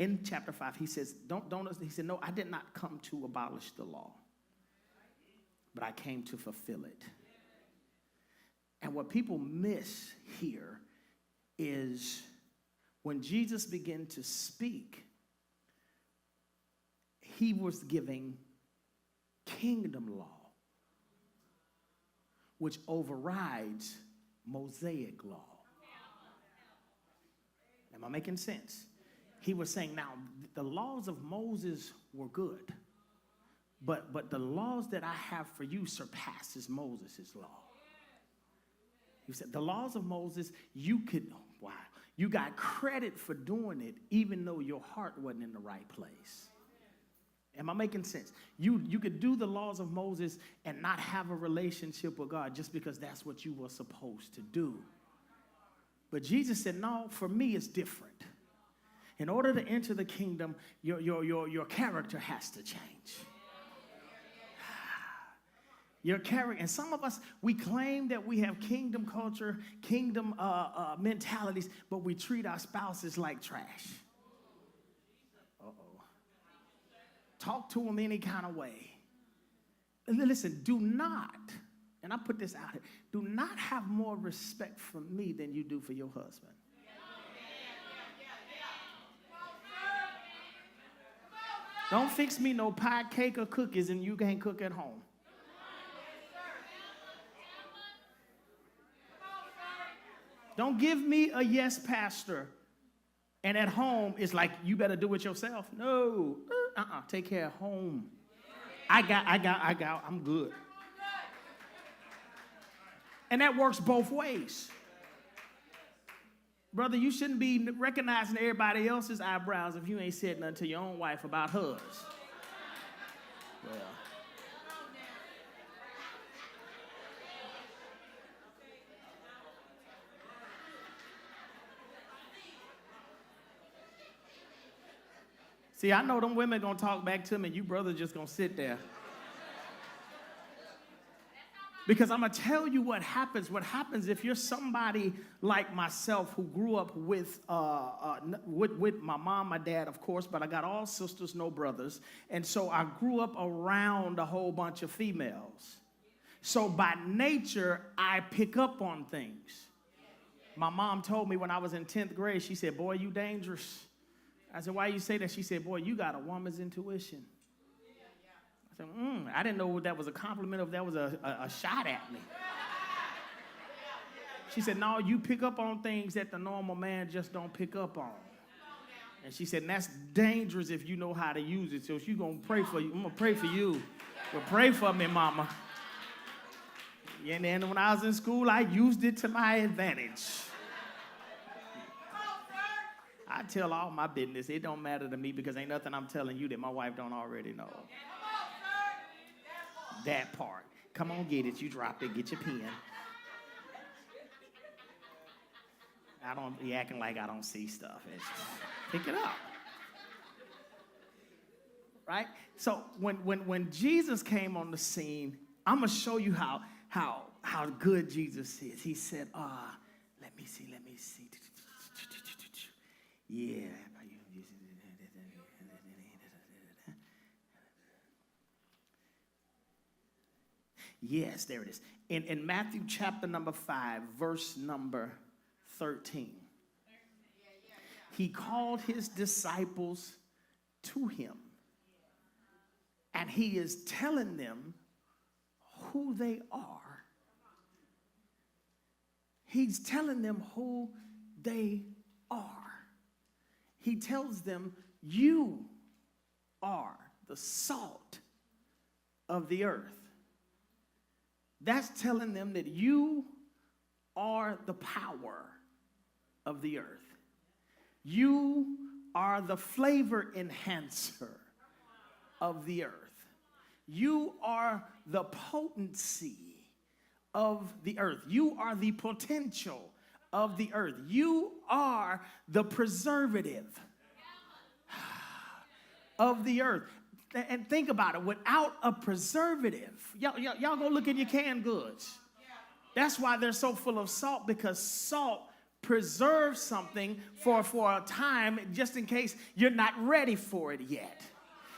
in chapter 5, he says, he said, no, I did not come to abolish the law, but I came to fulfill it. And what people miss here is when Jesus began to speak, he was giving kingdom law, which overrides Mosaic law. Am I making sense? He was saying, now, the laws of Moses were good, but the laws that I have for you surpasses Moses' law. He said, the laws of Moses, you got credit for doing it, even though your heart wasn't in the right place. Am I making sense? You could do the laws of Moses and not have a relationship with God just because that's what you were supposed to do. But Jesus said, no, for me it's different. In order to enter the kingdom, your character has to change. Your character, and some of us, we claim that we have kingdom culture, kingdom mentalities, but we treat our spouses like trash. Talk to them any kind of way. Listen, do not, and I put this out here, do not have more respect for me than you do for your husband. Don't fix me no pie, cake, or cookies and you can't cook at home. Don't give me a yes, pastor, and at home it's like you better do it yourself. No, take care of home. I got, I'm good. And that works both ways. Brother, you shouldn't be recognizing everybody else's eyebrows if you ain't said nothing to your own wife about hers. Well. See, I know them women gonna talk back to me, and you brothers just gonna sit there. Because I'm going to tell you what happens. What happens if you're somebody like myself who grew up with my mom, my dad, of course, but I got all sisters, no brothers. And so I grew up around a whole bunch of females. So by nature, I pick up on things. My mom told me when I was in 10th grade, she said, boy, you dangerous. I said, why you say that? She said, boy, you got a woman's intuition. I said, I didn't know that was a compliment or if that was a shot at me. She said, no, you pick up on things that the normal man just don't pick up on. And she said, and that's dangerous if you know how to use it. So she's going to pray for you. I'm going to pray for you. But pray for me, mama. And then when I was in school, I used it to my advantage. I tell all my business. It don't matter to me because ain't nothing I'm telling you that my wife don't already know. That part. Come on, get it. You dropped it. Get your pen. I don't be acting like I don't see stuff. It's just, pick it up. Right? So when Jesus came on the scene, I'm going to show you how good Jesus is. He said, let me see. Yeah. Yes, there it is. In Matthew chapter number 5, verse number 13. He called his disciples to him. And he is telling them who they are. He's telling them who they are. He tells them, you are the salt of the earth. That's telling them that you are the power of the earth. You are the flavor enhancer of the earth. You are the potency of the earth. You are the potential of the earth. You are the preservative of the earth. And think about it. Without a preservative, y'all go look at your canned goods. That's why they're so full of salt, because salt preserve something for a time just in case you're not ready for it yet.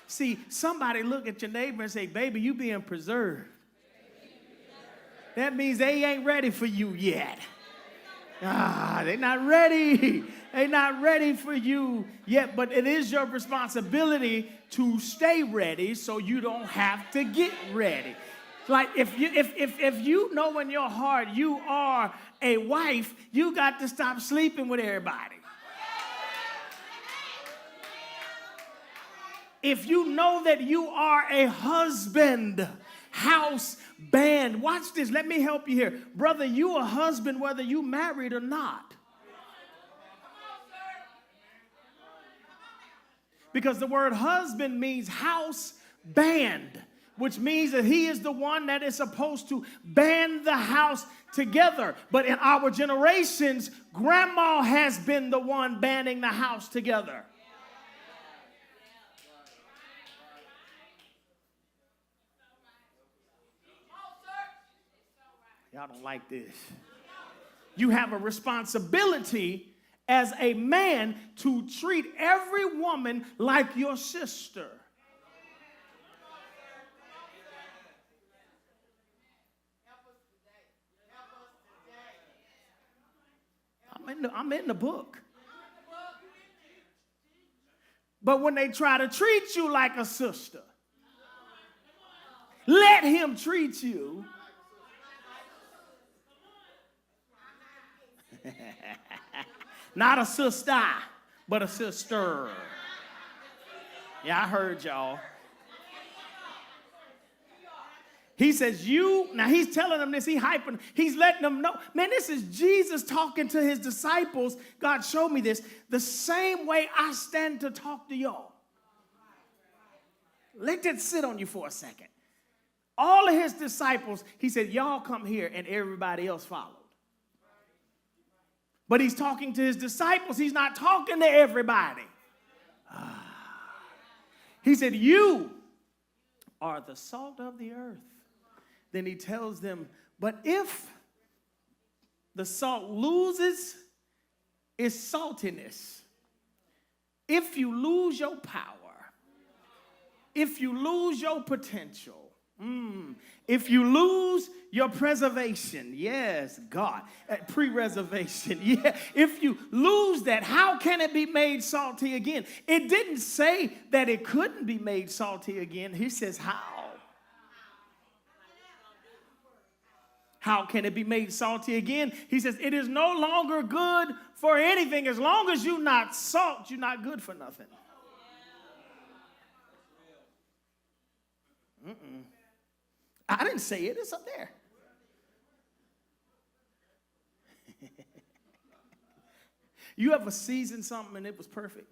See, somebody look at your neighbor and say, baby, you being preserved. That means they ain't ready for you yet. They're not ready. They're not ready for you yet, but it is your responsibility to stay ready so you don't have to get ready. Like if you know in your heart you are a wife, you got to stop sleeping with everybody. If you know that you are a husband, house band, watch this, let me help you here. Brother, you a husband whether you married or not. Because the word husband means house band, which means that he is the one that is supposed to band the house together. But in our generations, grandma has been the one banding the house together. Y'all don't like this. You have a responsibility as a man to treat every woman like your sister. I'm in the book. But when they try to treat you like a sister, let him treat you. Not a sister, but a sister. Yeah, I heard y'all. He says, now he's telling them this, he's letting them know. Man, this is Jesus talking to his disciples. God showed me this. The same way I stand to talk to y'all. Let that sit on you for a second. All of his disciples, he said, y'all come here, and everybody else followed. But he's talking to his disciples. He's not talking to everybody. He said, you are the salt of the earth. Then he tells them, but if the salt loses its saltiness, if you lose your power, if you lose your potential, if you lose your preservation, yes, God, pre-reservation, yeah. If you lose that, how can it be made salty again? It didn't say that it couldn't be made salty again. He says how. How can it be made salty again? He says it is no longer good for anything. As long as you're not salt, you're not good for nothing. I didn't say it. It's up there. You ever seasoned something and it was perfect?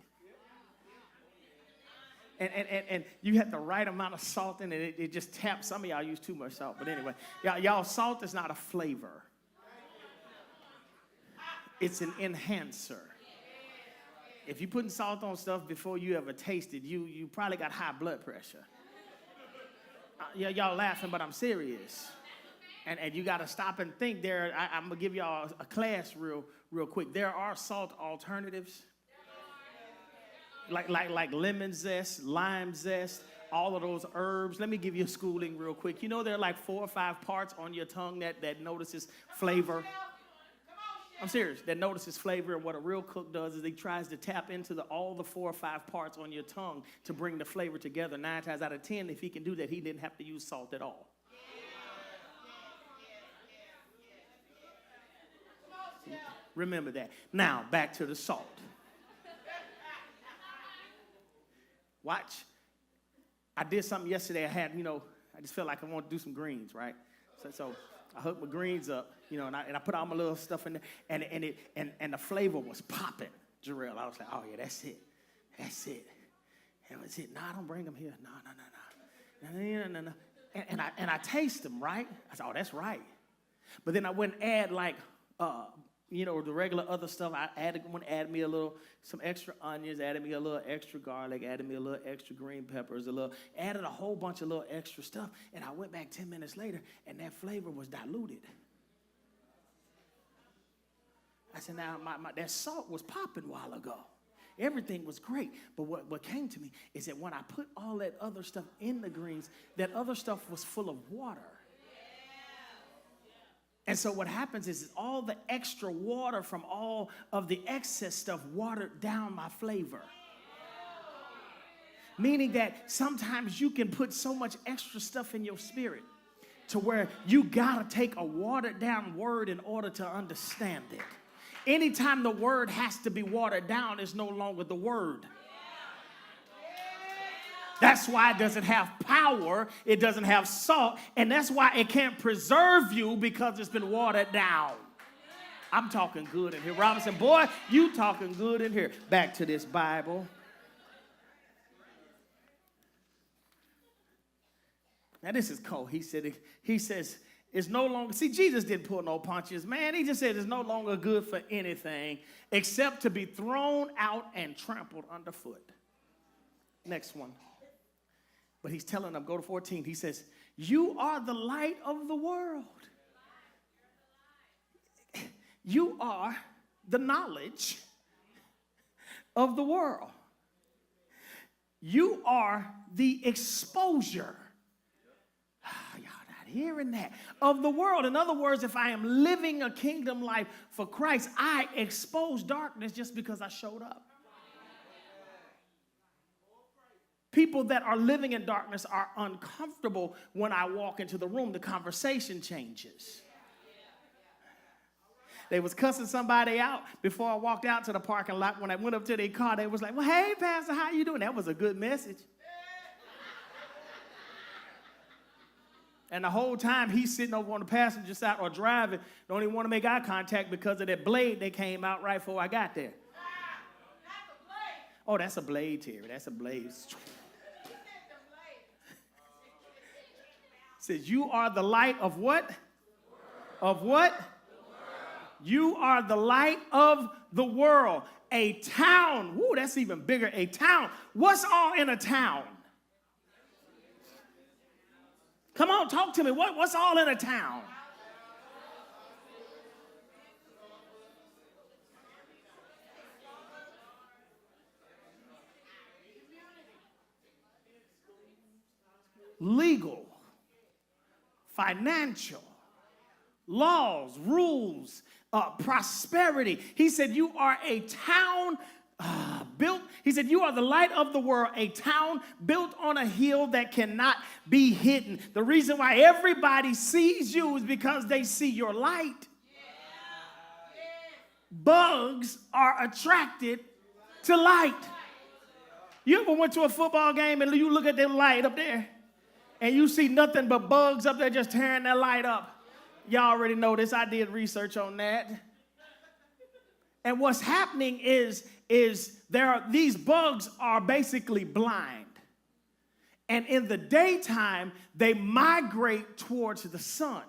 And you had the right amount of salt in it. It just tapped. Some of y'all use too much salt. But anyway, y'all, salt is not a flavor. It's an enhancer. If you're putting salt on stuff before you ever tasted, you probably got high blood pressure. Y'all laughing, but I'm serious. And you got to stop and think there. I'm going to give y'all a class real quick. There are salt alternatives. Like lemon zest, lime zest, all of those herbs. Let me give you a schooling real quick. You know there are like 4 or 5 parts on your tongue that notices flavor. I'm serious. That notices flavor, and what a real cook does is he tries to tap into all the 4 or 5 parts on your tongue to bring the flavor together. 9 times out of 10, if he can do that, he didn't have to use salt at all. Remember that. Now, back to the salt. Watch. I did something yesterday. I just felt like I want to do some greens, right? So I hooked my greens up, and I put all my little stuff in there, and the flavor was popping, Jarrell. I was like, oh yeah, that's it. And I said, no, don't bring them here. No. And I taste them, right? I said, oh, that's right. But then I went and add the regular other stuff. I added me some extra onions, added me a little extra garlic, added me a little extra green peppers, added a whole bunch of little extra stuff. And I went back 10 minutes later, and that flavor was diluted. I said, now, that salt was popping a while ago. Everything was great. But what came to me is that when I put all that other stuff in the greens, that other stuff was full of water. And so what happens is all the extra water from all of the excess stuff watered down my flavor. Meaning that sometimes you can put so much extra stuff in your spirit to where you got to take a watered down word in order to understand it. Anytime the word has to be watered down, it's no longer the word. That's why it doesn't have power, it doesn't have salt, and that's why it can't preserve you, because it's been watered down. I'm talking good in here. Robinson, boy, you talking good in here. Back to this Bible. Now this is cold. He says, it's no longer, see, Jesus didn't pull no punches, man. He just said it's no longer good for anything except to be thrown out and trampled underfoot. Next one. But he's telling them, go to 14. He says, you are the light of the world. You are the knowledge of the world. You are the exposure. Y'all not hearing that. Of the world. In other words, if I am living a kingdom life for Christ, I expose darkness just because I showed up. People that are living in darkness are uncomfortable when I walk into the room. The conversation changes. They was cussing somebody out before I walked out to the parking lot. When I went up to their car, they was like, well, hey, Pastor, how you doing? That was a good message. And the whole time he's sitting over on the passenger side or driving, don't even want to make eye contact because of that blade that came out right before I got there. Oh, that's a blade, Terry. That's a blade. Says, you are the light of what? Of what? You are the light of the world. A town. Woo, that's even bigger. A town. What's all in a town? Come on, talk to me. What's all in a town? Legal, financial, laws, rules, prosperity. He said, you are a town built. He said, you are the light of the world, a town built on a hill that cannot be hidden. The reason why everybody sees you is because they see your light. Bugs are attracted to light. You ever went to a football game and you look at that light up there and you see nothing but bugs up there just tearing that light up? Y'all already know this. I did research on that. And what's happening is these bugs are basically blind. And in the daytime, they migrate towards the sun.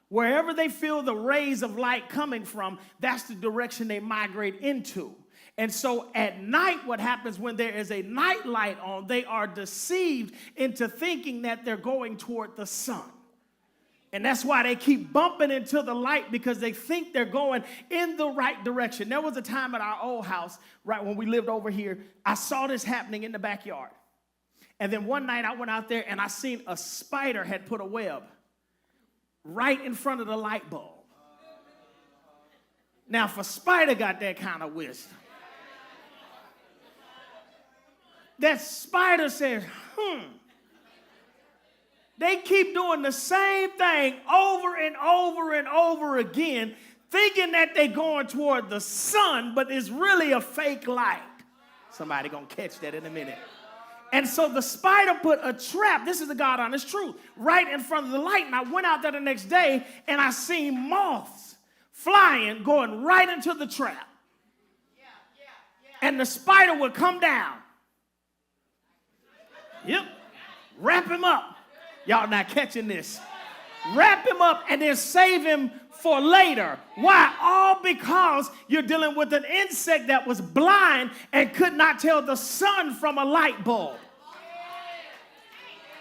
Wherever they feel the rays of light coming from, that's the direction they migrate into. And so at night, what happens when there is a night light on, they are deceived into thinking that they're going toward the sun. And that's why they keep bumping into the light, because they think they're going in the right direction. There was a time at our old house, right when we lived over here, I saw this happening in the backyard. And then one night I went out there and I seen a spider had put a web right in front of the light bulb. Now, if a spider got that kind of wisdom, that spider says, They keep doing the same thing over and over and over again, thinking that they're going toward the sun, but it's really a fake light. Somebody gonna catch that in a minute. And so the spider put a trap, this is the God honest truth, right in front of the light. And I went out there the next day and I seen moths flying, going right into the trap. And the spider would come down. Yep. Wrap him up. Y'all not catching this. Wrap him up and then save him for later. Why? All because you're dealing with an insect that was blind and could not tell the sun from a light bulb.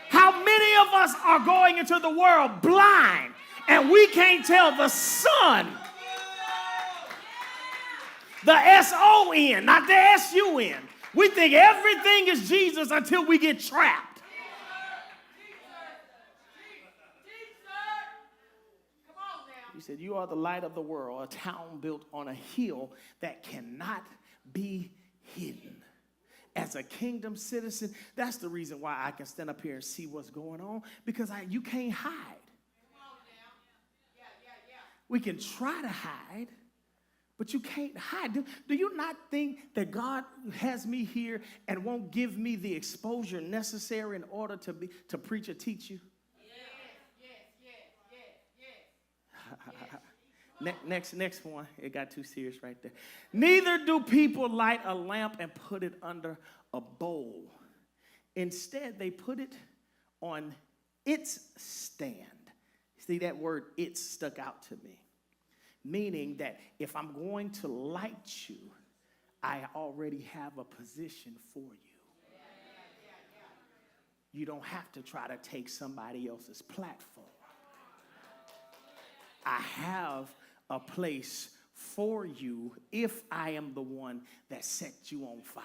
How many of us are going into the world blind and we can't tell the sun The S-O-N, not the S-U-N. We think everything is Jesus until we get trapped. He said, you are the light of the world, a town built on a hill that cannot be hidden. As a kingdom citizen, that's the reason why I can stand up here and see what's going on, because you can't hide. We can try to hide, but you can't hide. Do you not think that God has me here and won't give me the exposure necessary in order to preach or teach you? Next one. It got too serious right there. Neither do people light a lamp and put it under a bowl. Instead, they put it on its stand. See, that word "its" stuck out to me. Meaning that if I'm going to light you, I already have a position for you. You don't have to try to take somebody else's platform. I have a place for you if I am the one that set you on fire.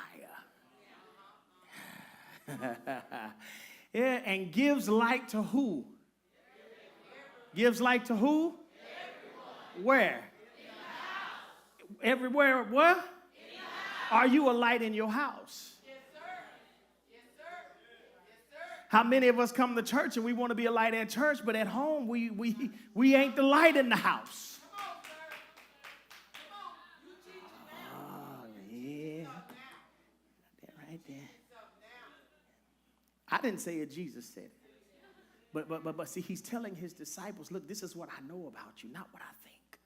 Yeah, and gives light to who? Gives light to who? Everyone. Where? In the house. Everywhere. What? In the house. Are you a light in your house? Yes, sir. Yes, sir. Yes, sir. How many of us come to church and we want to be a light at church, but at home we ain't the light in the house? Oh, yeah. That right there. I didn't say it, Jesus said it. But see, he's telling his disciples, look, this is what I know about you, not what I think.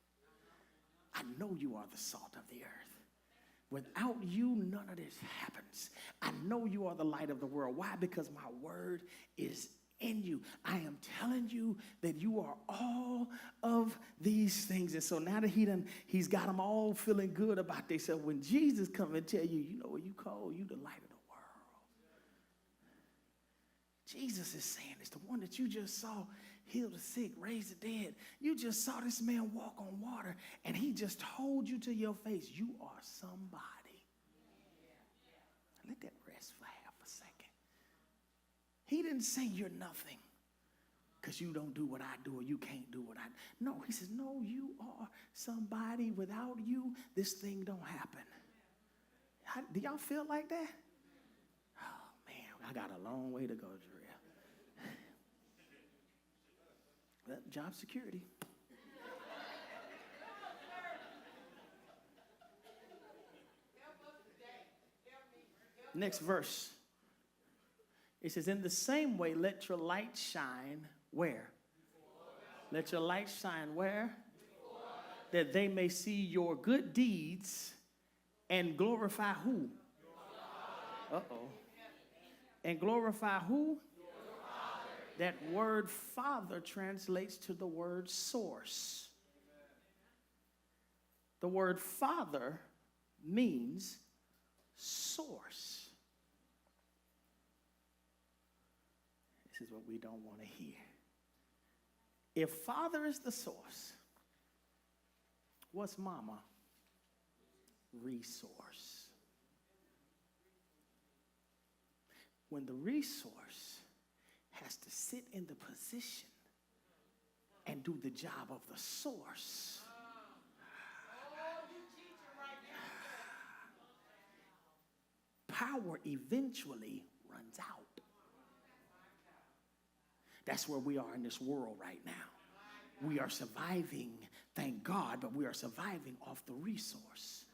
I know you are the salt of the earth. Without you, none of this happens. I know you are the light of the world. Why? Because my word is in you. I am telling you that you are all of these things. And so now that he's got them all feeling good about themselves, when Jesus comes and tell you, you know what you call, you the light of the world. Jesus is saying it's the one that you just saw heal the sick, raise the dead. You just saw this man walk on water, and he just told you to your face, you are somebody. Let that rest for half a second. He didn't say you're nothing because you don't do what I do or you can't do what I do. No, he says, no, you are somebody. Without you, this thing don't happen. Do y'all feel like that? Oh, man, I got a long way to go, Drew. Job security. Next verse. It says, in the same way, let your light shine where? Let your light shine where? That they may see your good deeds and glorify who? Uh-oh. And glorify who? That word Father translates to the word source. The word Father means source. This is what we don't want to hear. If Father is the source, what's Mama? Resource. When the resource has to sit in the position and do the job of the source. Power eventually runs out. That's where we are in this world right now. We are surviving, thank God, but we are surviving off the resource.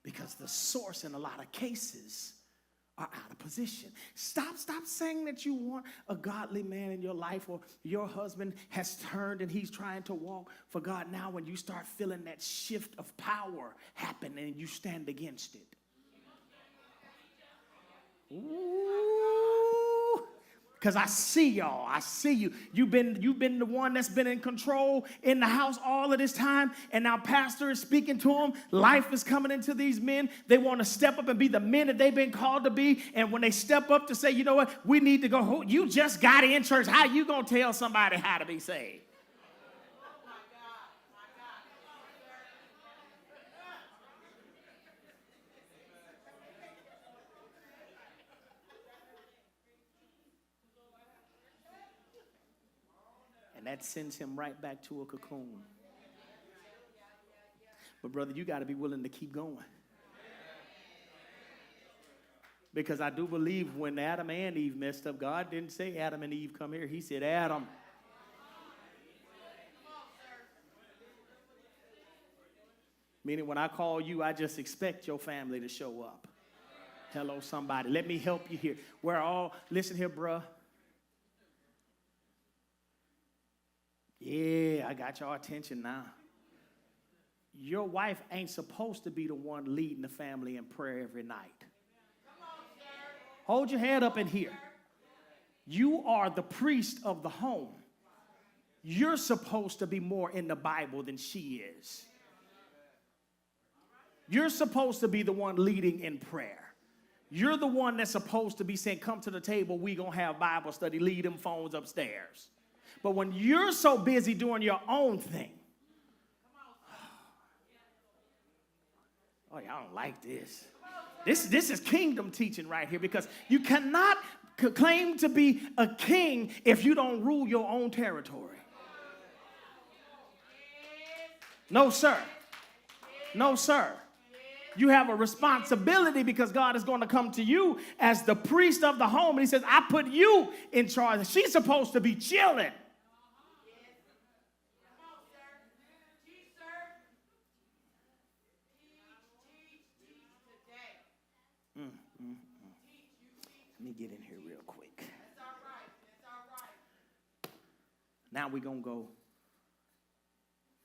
Because the source in a lot of cases are out of position. Stop saying that you want a godly man in your life, or your husband has turned and he's trying to walk for God. Now when you start feeling that shift of power happen and you stand against it. Ooh. Because I see y'all. I see you. You've been the one that's been in control in the house all of this time. And now pastor is speaking to them. Life is coming into these men. They want to step up and be the men that they've been called to be. And when they step up to say, you know what, we need to go. You just got in church. How you going to tell somebody how to be saved? that sends him right back to a cocoon. But brother, you got to be willing to keep going. Because I do believe when Adam and Eve messed up, God didn't say, Adam and Eve, come here. He said, Adam. Meaning when I call you, I just expect your family to show up. Hello, somebody. Let me help you here. Listen here, bruh. Yeah, I got your attention now. Your wife ain't supposed to be the one leading the family in prayer every night. Hold your head up in here. You are the priest of the home. You're supposed to be more in the Bible than she is. You're supposed to be the one leading in prayer. You're the one that's supposed to be saying, come to the table, we gonna have Bible study, leave them phones upstairs. But when you're so busy doing your own thing, oh, y'all don't like this. This is kingdom teaching right here, because you cannot claim to be a king if you don't rule your own territory. No, sir. No, sir. You have a responsibility, because God is going to come to you as the priest of the home. And he says, I put you in charge. She's supposed to be chilling. Let me get in here real quick. Now we're going to go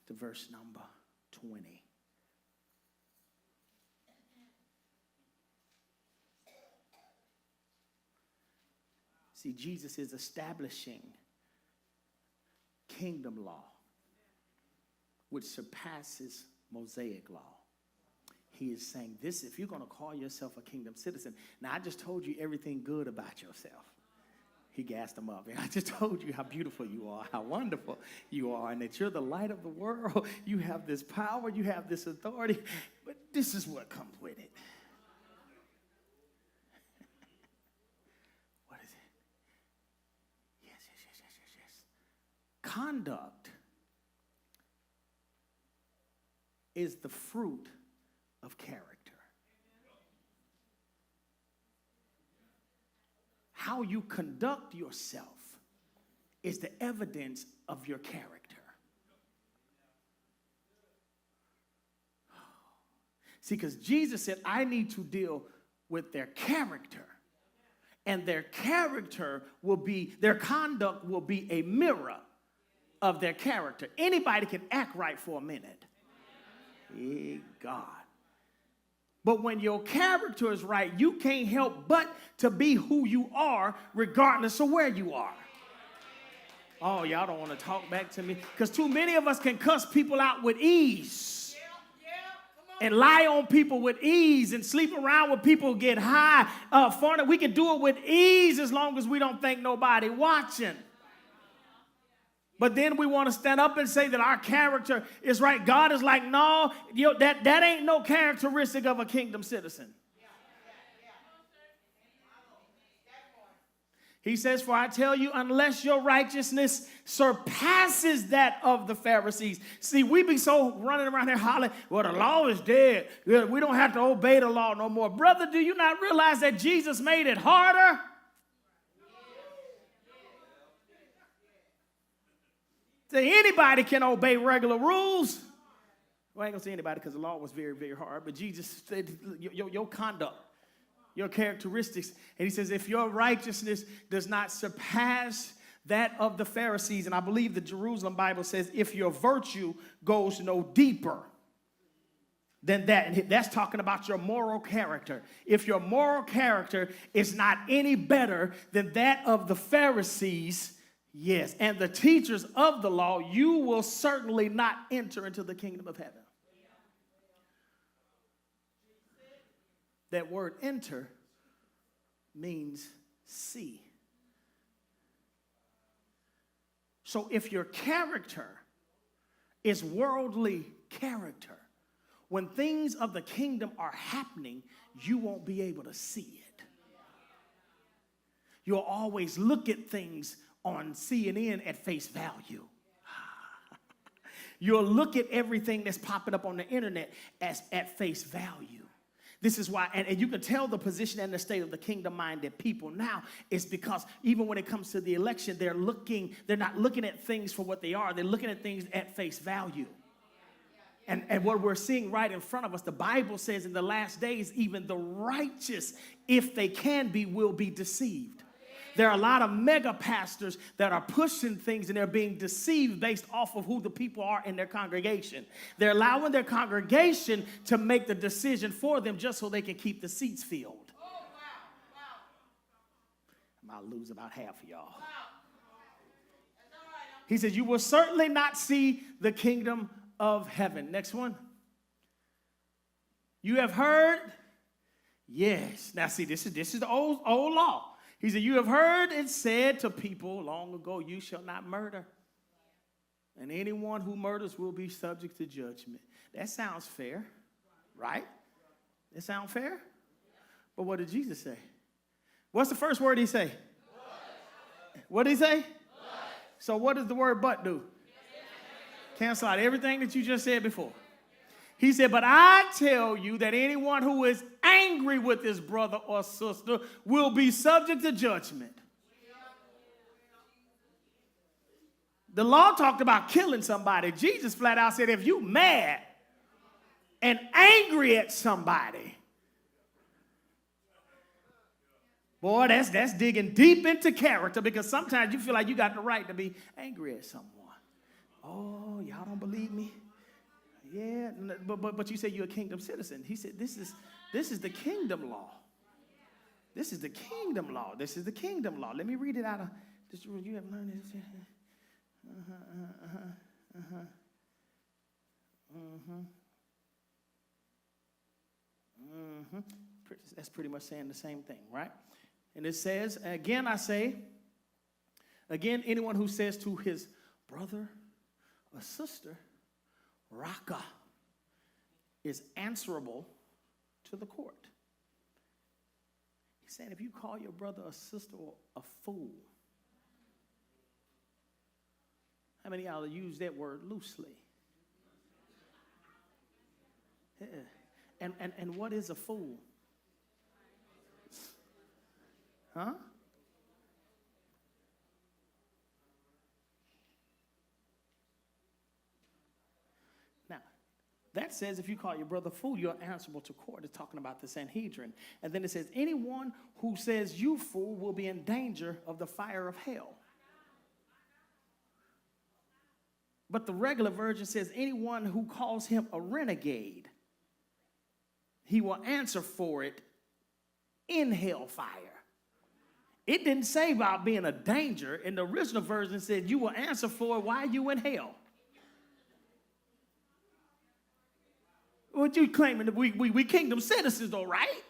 to verse number 20. See, Jesus is establishing kingdom law, which surpasses Mosaic law. He is saying this, if you're going to call yourself a kingdom citizen. Now, I just told you everything good about yourself. He gassed them up. I just told you how beautiful you are, how wonderful you are, and that you're the light of the world. You have this power, you have this authority, but this is what comes with it. What is it? Yes. Conduct is the fruit of character. How you conduct yourself is the evidence of your character. See, because Jesus said, I need to deal with their character. And their character their conduct will be a mirror of their character. Anybody can act right for a minute. Hey, God. But when your character is right, you can't help but to be who you are regardless of where you are. Oh, y'all don't want to talk back to me, because too many of us can cuss people out with ease and lie on people with ease and sleep around with people, get high. We can do it with ease as long as we don't think nobody watching. But then we want to stand up and say that our character is right. God is like, no, that ain't no characteristic of a kingdom citizen. He says, for I tell you, unless your righteousness surpasses that of the Pharisees. See, we be so running around here hollering, well, the law is dead. We don't have to obey the law no more. Brother, do you not realize that Jesus made it harder? Say anybody can obey regular rules. Well, I ain't going to say anybody, because the law was very, very hard. But Jesus said your conduct, your characteristics. And he says, if your righteousness does not surpass that of the Pharisees, and I believe the Jerusalem Bible says, if your virtue goes no deeper than that. And that's talking about your moral character. If your moral character is not any better than that of the Pharisees, yes, and the teachers of the law, you will certainly not enter into the kingdom of heaven. That word enter means see. So if your character is worldly character, when things of the kingdom are happening, you won't be able to see it. You'll always look at things on CNN at face value. You'll look at everything that's popping up on the internet as at face value. This is why, and you can tell the position and the state of the kingdom-minded people now is because even when it comes to the election, they're not looking at things for what they are. They're looking at things at face value. And what we're seeing right in front of us, the Bible says in the last days, even the righteous, if they can be, will be deceived. There are a lot of mega pastors that are pushing things and they're being deceived based off of who the people are in their congregation. They're allowing their congregation to make the decision for them just so they can keep the seats filled. Oh, wow. Wow. I'll lose about half of y'all. Wow. He says, you will certainly not see the kingdom of heaven. Next one. You have heard? Yes. Now see, this is the old law. He said, you have heard it said to people long ago, you shall not murder. And anyone who murders will be subject to judgment. That sounds fair, right? That sound fair? But what did Jesus say? What's the first word he say? But. What did he say? But. So what does the word but do? Cancel out everything that you just said before. He said, but I tell you that anyone who is angry with his brother or sister will be subject to judgment. The law talked about killing somebody. Jesus flat out said, if you mad and angry at somebody, boy, that's digging deep into character, because sometimes you feel like you got the right to be angry at someone. Oh, y'all don't believe me? Yeah, but you say you're a kingdom citizen. He said, this is the kingdom law. This is the kingdom law. This is the kingdom law. Let me read it out of this. You have learned this. That's pretty much saying the same thing, right? And it says, again I say, again, anyone who says to his brother or sister, Raka, is answerable to the court. He said, if you call your brother or sister a fool, how many of y'all use that word loosely? Yeah. And what is a fool? Huh? That says if you call your brother a fool, you're answerable to court. It's talking about the Sanhedrin. And then it says anyone who says you fool will be in danger of the fire of hell. But the regular version says anyone who calls him a renegade, he will answer for it in hellfire. It didn't say about being a danger. In the original version, said you will answer for it while you in hell. What you claiming that we kingdom citizens, though, right?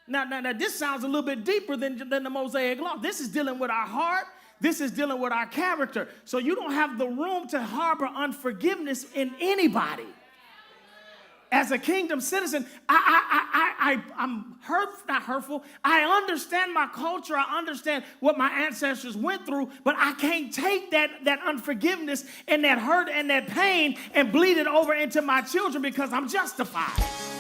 Now, this sounds a little bit deeper than the Mosaic law. This is dealing with our heart. This is dealing with our character. So you don't have the room to harbor unforgiveness in anybody. As a kingdom citizen, I'm not hurtful. I understand my culture. I understand what my ancestors went through, but I can't take that unforgiveness and that hurt and that pain and bleed it over into my children because I'm justified.